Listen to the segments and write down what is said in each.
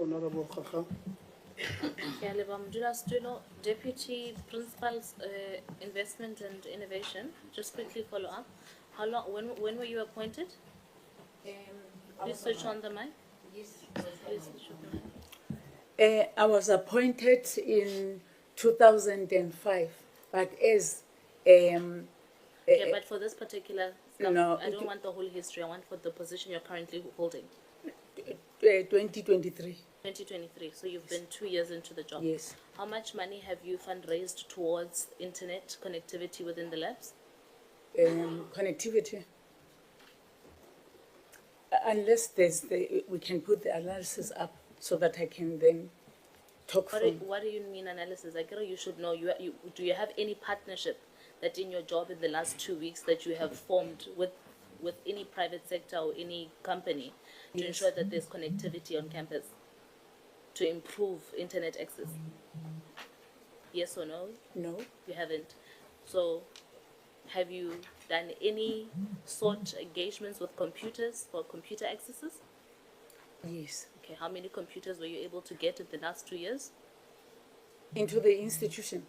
Honorable Khakha. Stulo, Deputy Principal's Investment and Innovation. Just quickly follow up. How long? When were you appointed? Please switch on the mic. Yes. Please switch on the mic. I was appointed in 2005, but as Okay, but for this particular stuff, no, I don't want the whole history. I want for the position you're currently holding. 2023. 2023. So you've been 2 years into the job. Yes. How much money have you fundraised towards internet connectivity within the labs? Connectivity. Unless we can put the analysis up so that I can then talk What do you mean analysis? I you should know. Do you have any partnership that in your job in the last 2 weeks that you have formed with any private sector or any company to ensure that there's connectivity on campus to improve internet access? Yes or no? No. You haven't. So have you done any sort engagements with computers for computer accesses? Yes. Okay, how many computers were you able to get in the last 2 years? Into the institution.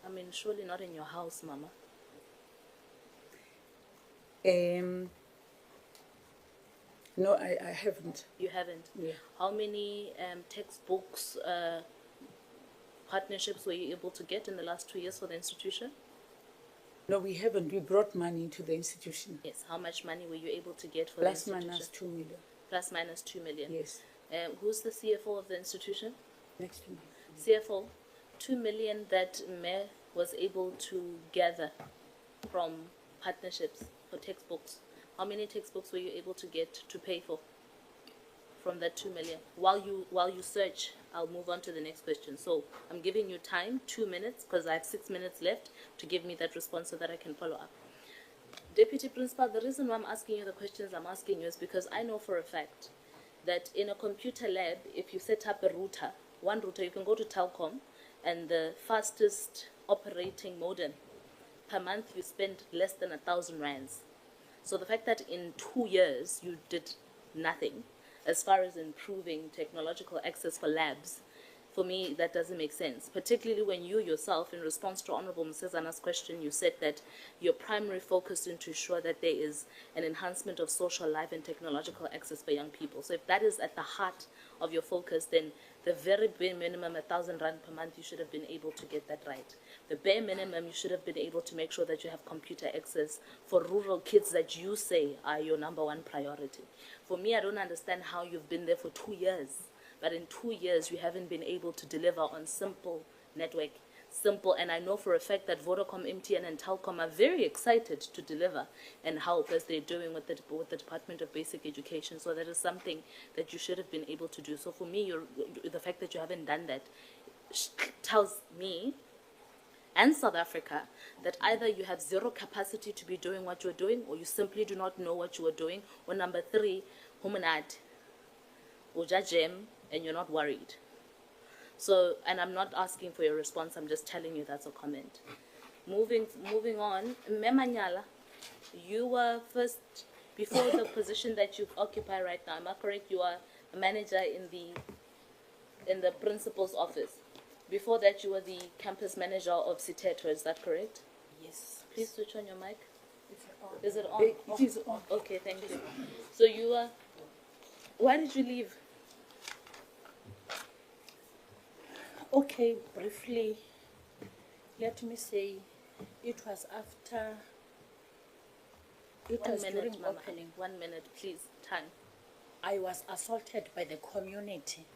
I mean, surely not in your house, Mama. No, I haven't. You haven't? Yeah. How many textbooks, partnerships were you able to get in the last 2 years for the institution? No, we haven't. We brought money to the institution. Yes. How much money were you able to get for Plus the institution? minus 2 million. Plus minus 2 million. Yes. Who's the CFO of the institution? Next to me. CFO, 2 million that Mayor was able to gather from partnerships for textbooks. How many textbooks were you able to get to pay for from that 2 million? While you search, I'll move on to the next question. So I'm giving you time, 2 minutes, because I have 6 minutes left to give me that response so that I can follow up. Deputy Principal, the reason why I'm asking you the questions I'm asking you is because I know for a fact that in a computer lab, if you set up a router, one router, you can go to Telkom, and the fastest operating modem, per month you spend less than 1,000 rands. So the fact that in 2 years you did nothing as far as improving technological access for labs, for me, that doesn't make sense, particularly when you yourself, in response to Honorable Msezana's question, you said that your primary focus is to ensure that there is an enhancement of social life and technological access for young people. So if that is at the heart of your focus, then the very bare minimum, 1,000 rand per month, you should have been able to get that right. The bare minimum, you should have been able to make sure that you have computer access for rural kids that you say are your number one priority. For me, I don't understand how you've been there for 2 years, but in 2 years, you haven't been able to deliver on simple network. Simple, and I know for a fact that Vodacom, MTN, and Telkom are very excited to deliver and help as they're doing with the Department of Basic Education. So that is something that you should have been able to do. So for me, the fact that you haven't done that tells me and South Africa that either you have zero capacity to be doing what you're doing, or you simply do not know what you are doing, or number three, humanat, ujajem, and you're not worried. So, and I'm not asking for your response, I'm just telling you that's a comment. Moving on, Memanyala, you were first, before the position that you occupy right now, am I correct? You are a manager in the principal's office. Before that, you were the campus manager of Siteto, is that correct? Yes. Please switch on your mic. Is it on? Is it on? It is on. Okay, thank you. So you were, why did you leave? Okay, briefly, let me say it was after, it was during Mama. opening. 1 minute, please. Time. I was assaulted by the community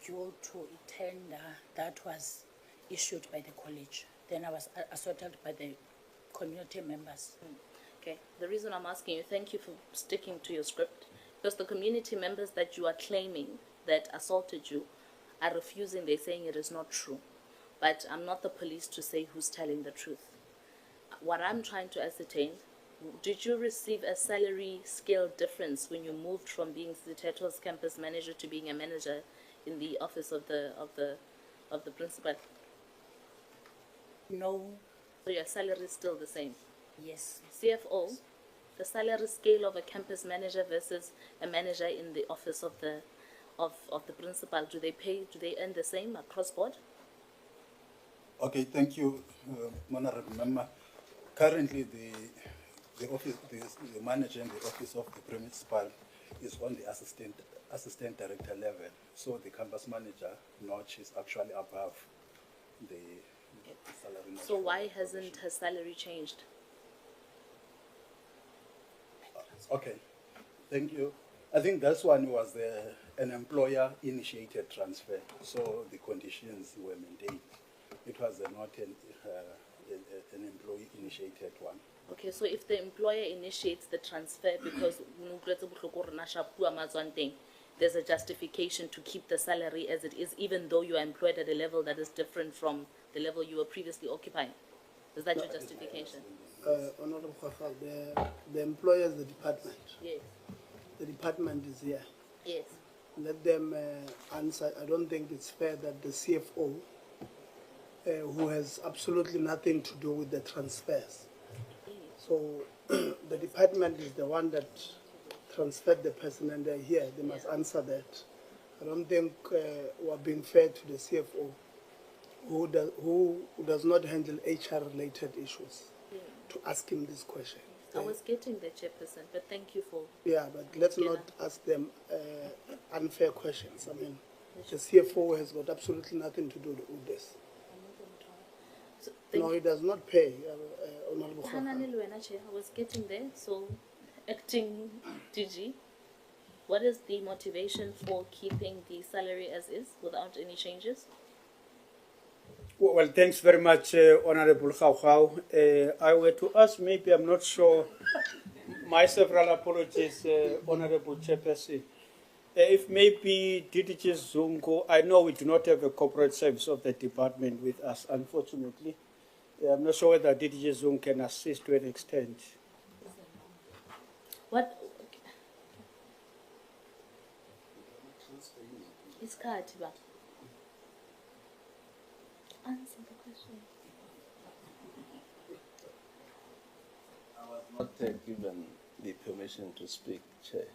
due to a tender that was issued by the college. Then I was assaulted by the community members. Okay. The reason I'm asking you, thank you for sticking to your script, because the community members that you are claiming that assaulted you are refusing. They're saying it is not true. But I'm not the police to say who's telling the truth. What I'm trying to ascertain, did you receive a salary scale difference when you moved from being Siteto's campus manager to being a manager in the office of the principal? No. So your salary is still the same. Yes. CFO, the salary scale of a campus manager versus a manager in the office of of the principal? Do they earn the same across board? Okay, thank you, Honorable Member. Currently, the office, the manager in the office of the principal is on the assistant director level. So the campus manager notch is actually above the salary notch. So why hasn't her salary changed? Okay, thank you. I think that one was an employer-initiated transfer, so the conditions were maintained. It was not an employee-initiated one. Okay, so if the employer initiates the transfer because there's a justification to keep the salary as it is, even though you are employed at a level that is different from the level you were previously occupying. Is that your justification? Honorable Khafal, the employer is the department. Yes. The department is here. Yes. Let them answer. I don't think it's fair that the CFO, who has absolutely nothing to do with the transfers. So the department is the one that transferred the person and they're here. They must answer that. I don't think we're being fair to the CFO, who does not handle HR-related issues, to ask him this question. I was getting the chairperson, but thank you for... Yeah, but let's not ask them unfair questions. I mean, the CFO has got absolutely nothing to do with this. So, No, he does not pay, Honorable Khafal. I was getting there. So, acting DG, what is the motivation for keeping the salary as is without any changes? Well, thanks very much, Honorable Khawkhaw. I were to ask, maybe I'm not sure. My several apologies, Honorable Chairperson. If maybe DDG Zungu, I know we do not have a corporate service of the department with us, unfortunately. I'm not sure whether DDG Zungu can assist to an extent. What? It's Katiba. Answer the question. I was not given the permission to speak, Chair.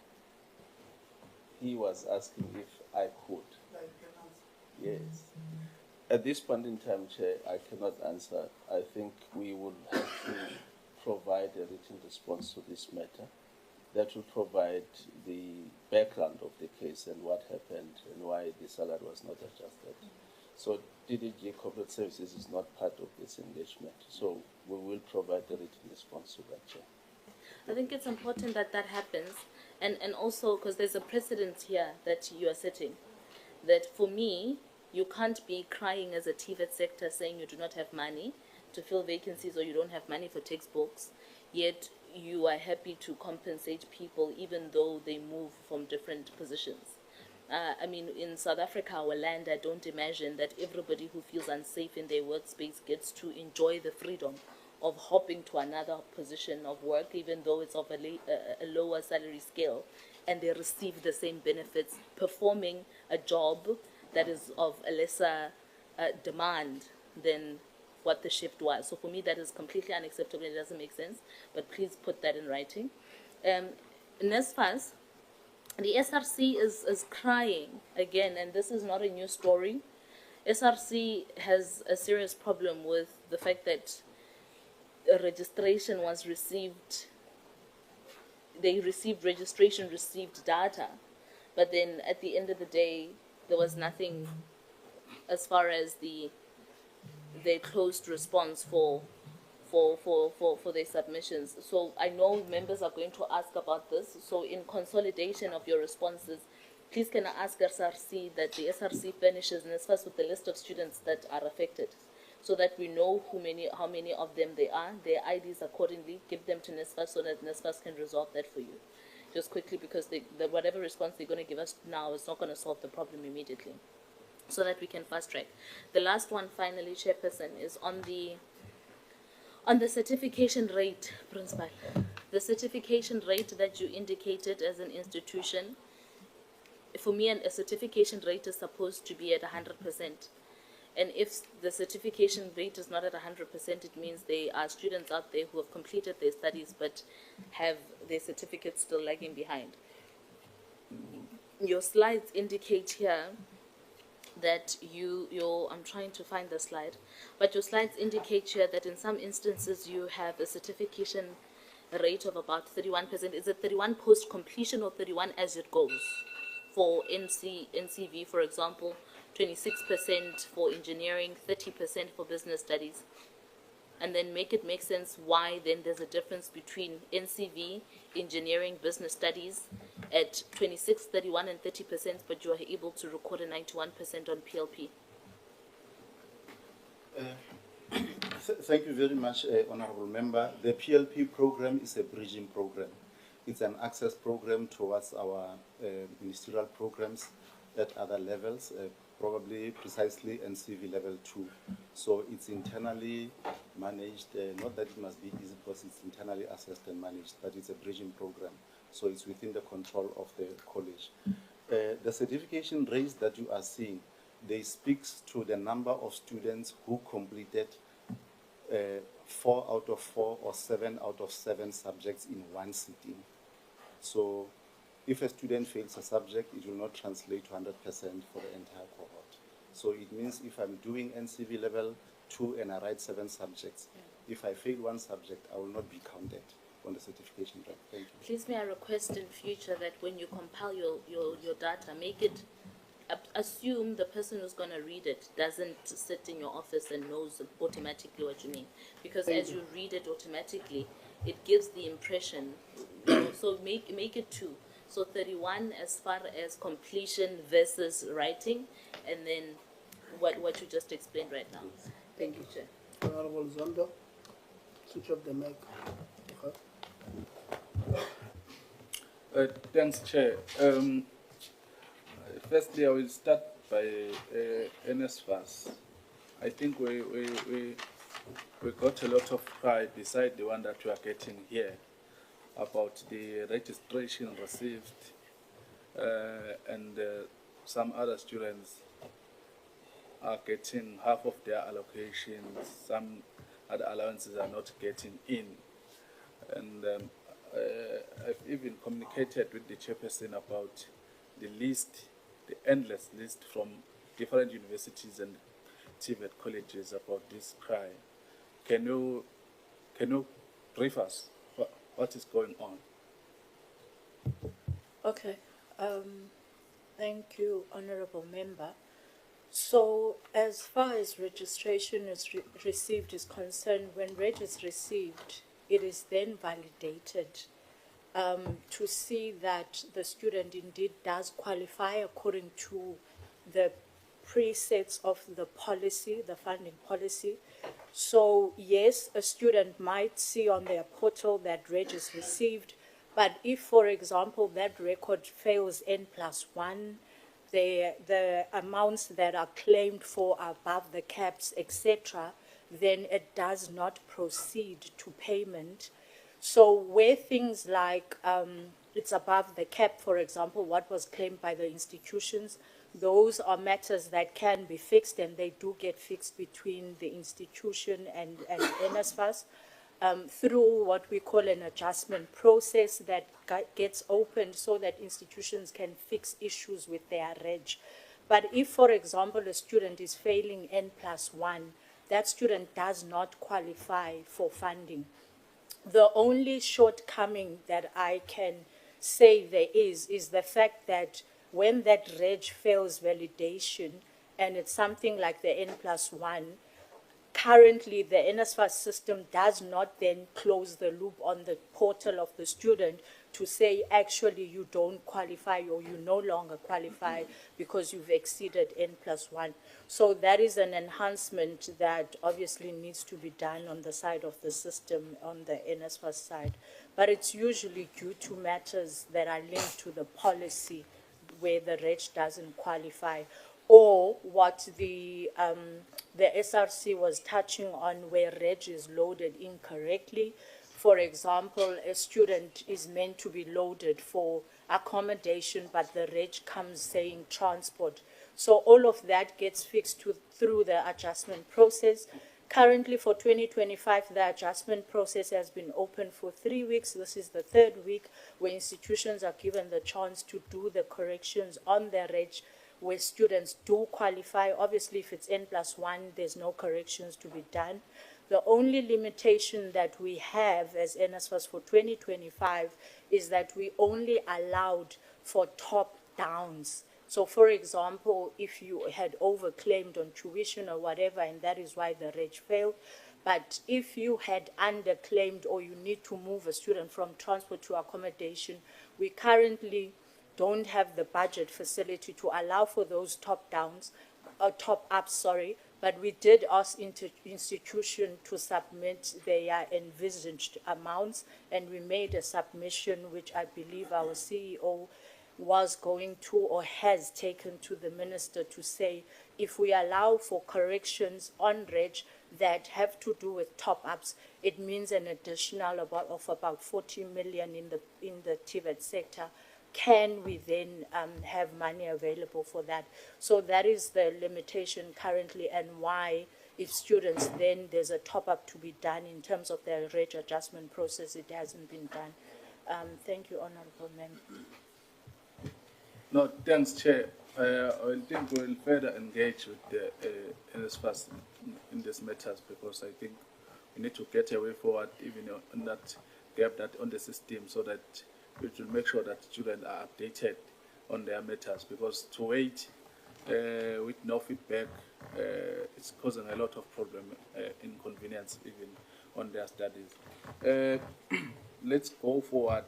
He was asking if I could. Yes. At this point in time, Chair, I cannot answer. I think we would have to provide a written response to this matter that will provide the background of the case and what happened and why the salary was not adjusted. So DDG Corporate Services is not part of this engagement. So we will provide a written response to that, Chair. I think it's important that that happens, and also because there's a precedent here that you are setting, that for me, you can't be crying as a TVET sector saying you do not have money to fill vacancies or you don't have money for textbooks, yet you are happy to compensate people even though they move from different positions. I mean, in South Africa, our land, I don't imagine that everybody who feels unsafe in their workspace gets to enjoy the freedom of hopping to another position of work, even though it's of a lower salary scale, and they receive the same benefits, performing a job that is of a lesser demand than what the shift was. So for me, that is completely unacceptable. It doesn't make sense, but please put that in writing. NSFAS, the SRC is crying again, and this is not a new story. SRC has a serious problem with the fact that a registration was received, they received registration, received data, but then at the end of the day, there was nothing as far as their closed response for their submissions. So I know members are going to ask about this. So in consolidation of your responses, please can I ask SRC that the SRC furnishes NSFAS with the list of students that are affected, so that we know how many of them there are, their IDs accordingly, give them to NSFAS so that NSFAS can resolve that for you. Just quickly, because whatever response they're going to give us now is not going to solve the problem immediately, so that we can fast track. The last one, finally, Chairperson, is on the certification rate, Principal. The certification rate that you indicated as an institution, for me, a certification rate is supposed to be at 100%. And if the certification rate is not at 100%, it means there are students out there who have completed their studies but have their certificates still lagging behind. your slides indicate here that I'm trying to find the slide, but your slides indicate here that in some instances you have a certification rate of about 31%. Is it 31 post completion or 31 as it goes? For NCV, for example, 26% for engineering, 30% for business studies. And then make sense why then there's a difference between NCV, engineering, business studies at 26, 31 and 30%, but you are able to record a 91% on PLP. Thank you very much, Honorable Member. The PLP program is a bridging program. It's an access program towards our ministerial programs at other levels, probably precisely NCV level 2. So it's internally managed, not that it must be easy because it's internally assessed and managed, but it's a bridging program. So it's within the control of the college. The certification rates that you are seeing, they speaks to the number of students who completed 4 out of 4 or 7 out of 7 subjects in one sitting. So if a student fails a subject, it will not translate to 100% for the entire cohort. So it means if I'm doing NCV level 2 and I write 7 subjects, if I fail one subject, I will not be counted on the certification rate. Thank you. Please may I request in future that when you compile your data, make it, assume the person who's going to read it doesn't sit in your office and knows automatically what you mean. Because as you read it automatically, it gives the impression, so make it 2. So 31 as far as completion versus writing, and then what you just explained right now. Thank you, Chair. Honorable Zondo, switch off the mic. Okay. Thanks, Chair. Firstly, I will start by NSFAS. I think we got a lot of pride beside the one that we are getting here about the registration received, and some other students are getting half of their allocations, some other allowances are not getting in. And I've even communicated with the chairperson about the list, the endless list from different universities and TVET colleges about this crime. Can you brief us what is going on? Okay. Thank you, Honorable Member. So, as far as registration is received is concerned, when reg is received, it is then validated to see that the student indeed does qualify according to the presets of the policy, the funding policy. So, yes, a student might see on their portal that reg is received, but if, for example, that record fails N+1, the amounts that are claimed for are above the caps, etc., then it does not proceed to payment. So where things like it's above the cap, for example, what was claimed by the institutions, those are matters that can be fixed, and they do get fixed between the institution and NSFAS through what we call an adjustment process that gets opened so that institutions can fix issues with their reg. But if, for example, a student is failing N+1, that student does not qualify for funding. The only shortcoming that I can say there is the fact that when that reg fails validation, and it's something like the N+1, currently the NSFAS system does not then close the loop on the portal of the student to say, actually, you don't qualify or you no longer qualify because you've exceeded N+1. So that is an enhancement that obviously needs to be done on the side of the system, on the NSFAS side. But it's usually due to matters that are linked to the policy where the reg doesn't qualify, or what the SRC was touching on where reg is loaded incorrectly. For example, a student is meant to be loaded for accommodation, but the reg comes saying transport. So all of that gets fixed through the adjustment process. Currently for 2025, the adjustment process has been open for 3 weeks. This is the third week where institutions are given the chance to do the corrections on their reg where students do qualify. Obviously, if it's N+1, there's no corrections to be done. The only limitation that we have as NSFAS for 2025 is that we only allowed for top downs. So, for example, if you had overclaimed on tuition or whatever, and that is why the reg failed, but if you had underclaimed or you need to move a student from transport to accommodation, we currently don't have the budget facility to allow for those top downs, top ups, sorry, but we did ask institution to submit their envisaged amounts, and we made a submission, which I believe our CEO was going to or has taken to the minister to say, if we allow for corrections on reg that have to do with top-ups, it means an additional of about 40 million in the TVET sector. Can we then have money available for that? So that is the limitation currently, and why, if students then there's a top-up to be done in terms of their reg adjustment process, it hasn't been done. Thank you, Honourable Member. No, thanks, Chair. I think we'll further engage with the NSFAS in these matters, because I think we need to get a way forward even on that gap that on the system, so that we will make sure that students are updated on their matters, because to wait with no feedback, it's causing a lot of problem, inconvenience even on their studies. Let's go forward.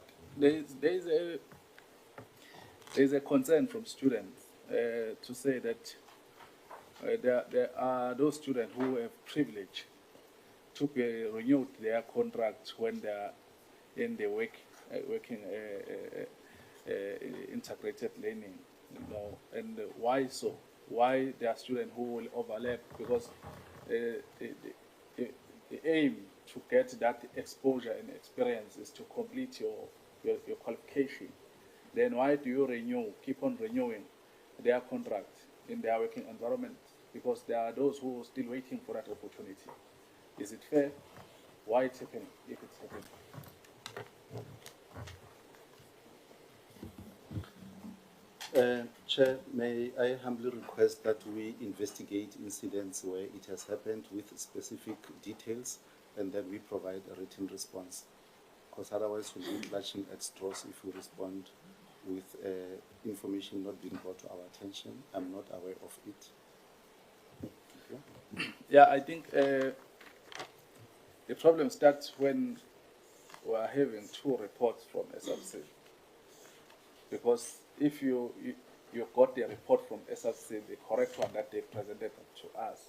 There's a concern from students to say that there are those students who have privilege to be renewed their contract when they are in the working integrated learning, and why so? Why there are students who will overlap? Because the aim to get that exposure and experience is to complete your qualification. Then why do you keep on renewing their contract in their working environment? Because there are those who are still waiting for that opportunity. Is it fair? Why it's happening, if it's happening? Chair, may I humbly request that we investigate incidents where it has happened with specific details, and then we provide a written response. Because otherwise we'll be clutching at straws if we respond with information not being brought to our attention. I'm not aware of it. Okay. Yeah, I think the problem starts when we are having two reports from SRC. Because if you got the report from SRC, the correct one that they presented to us,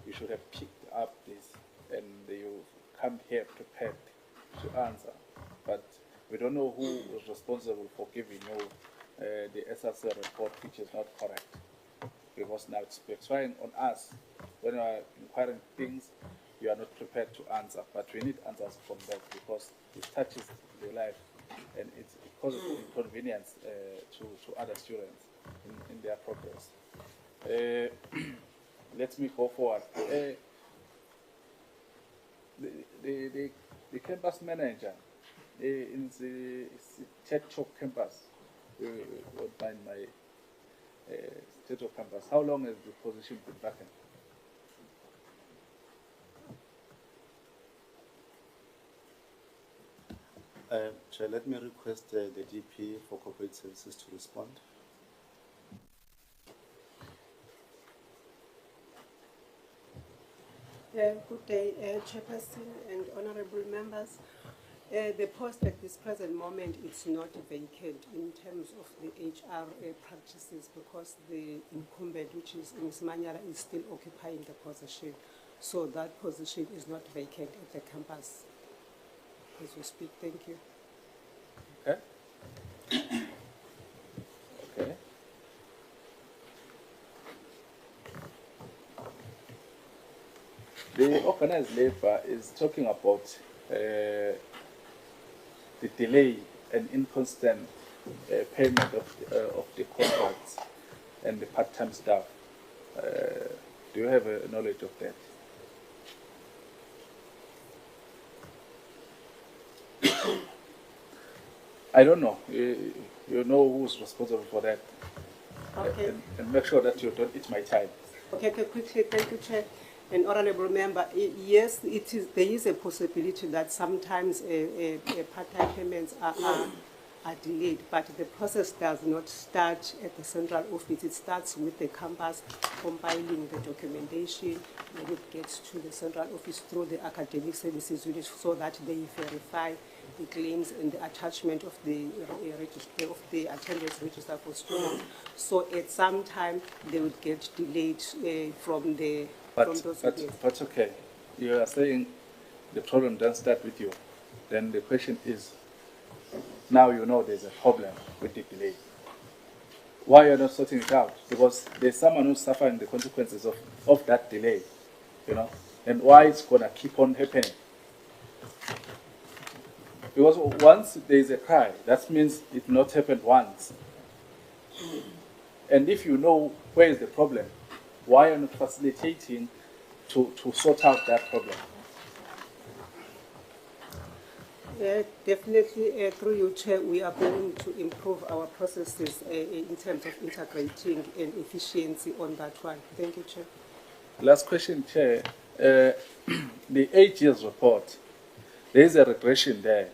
you should have picked up this and you come here prepared to answer. But we don't know who is responsible for giving you the SRC report, which is not correct. Because now it's backfiring on us. When we are inquiring things, you are not prepared to answer. But we need answers from that, because it touches their life and it causes inconvenience to other students in their progress. Let me go forward. The campus manager in the Teto campus, would find my Teto campus. How long has the position been vacant? Chair, let me request the DP for Corporate Services to respond. Good day, Chairperson and honourable members. The post at this present moment is not vacant in terms of the HR practices, because the incumbent, which is Ms. Manyara, is still occupying the position. So that position is not vacant at the campus as we speak. Thank you. Okay. Okay. The organized labor is talking about the delay and inconstant payment of the contracts and the part-time staff. Do you have a knowledge of that? I don't know. You know who's responsible for that. Okay. And make sure that you don't eat my time. Okay, quickly, thank you, Chair. And Honourable Member, yes, there is a possibility that sometimes part-time payments are delayed, but the process does not start at the central office. It starts with the campus compiling the documentation, and it gets to the central office through the academic services unit so that they verify the claims and the attachment of the attendance register for students. So at some time they would get delayed from those units. But okay, you are saying the problem doesn't start with you. Then the question is, now you know there's a problem with the delay. Why are you not sorting it out? Because there's someone who's suffering the consequences of that delay, you know, and why it's gonna keep on happening. Because once there is a cry, that means it not happened once. And if you know where is the problem, why are you not facilitating to sort out that problem? Definitely, through you, Chair, we are going to improve our processes in terms of integrating and efficiency on that one. Thank you, Chair. Last question, Chair. The 8 years report, there is a regression there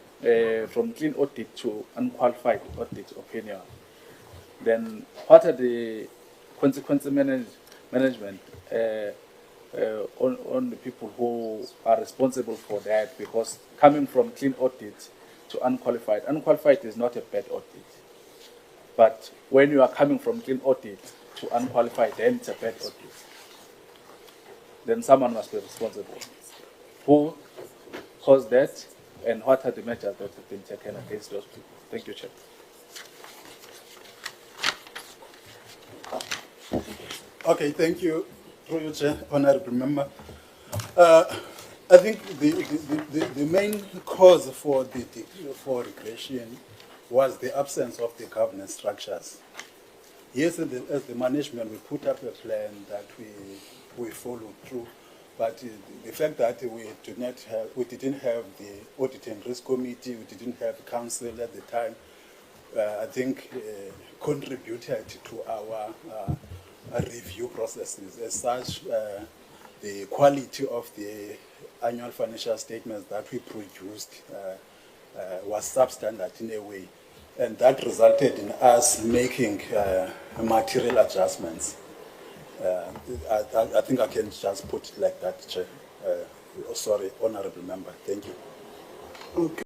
from clean audit to unqualified audit opinion. Then what are the consequence management on the people who are responsible for that? Because coming from clean audit to unqualified is not a bad audit. But when you are coming from clean audit to unqualified, then it's a bad audit. Then someone must be responsible. Who caused that, and what are the measures that have been taken against those people? Thank you, Chair. Okay, thank you, through you, Chair, Honourable Member. I think the main cause for regression was the absence of the governance structures. Yes, as the management, we put up a plan that we followed through, but the fact that we didn't have the Audit and Risk Committee, we didn't have council at the time, I think contributed to our review processes. As such, the quality of the annual financial statements that we produced was substandard in a way, and that resulted in us making material adjustments. I think I can just put it like that, Chair. Sorry, Honourable Member. Thank you. Okay.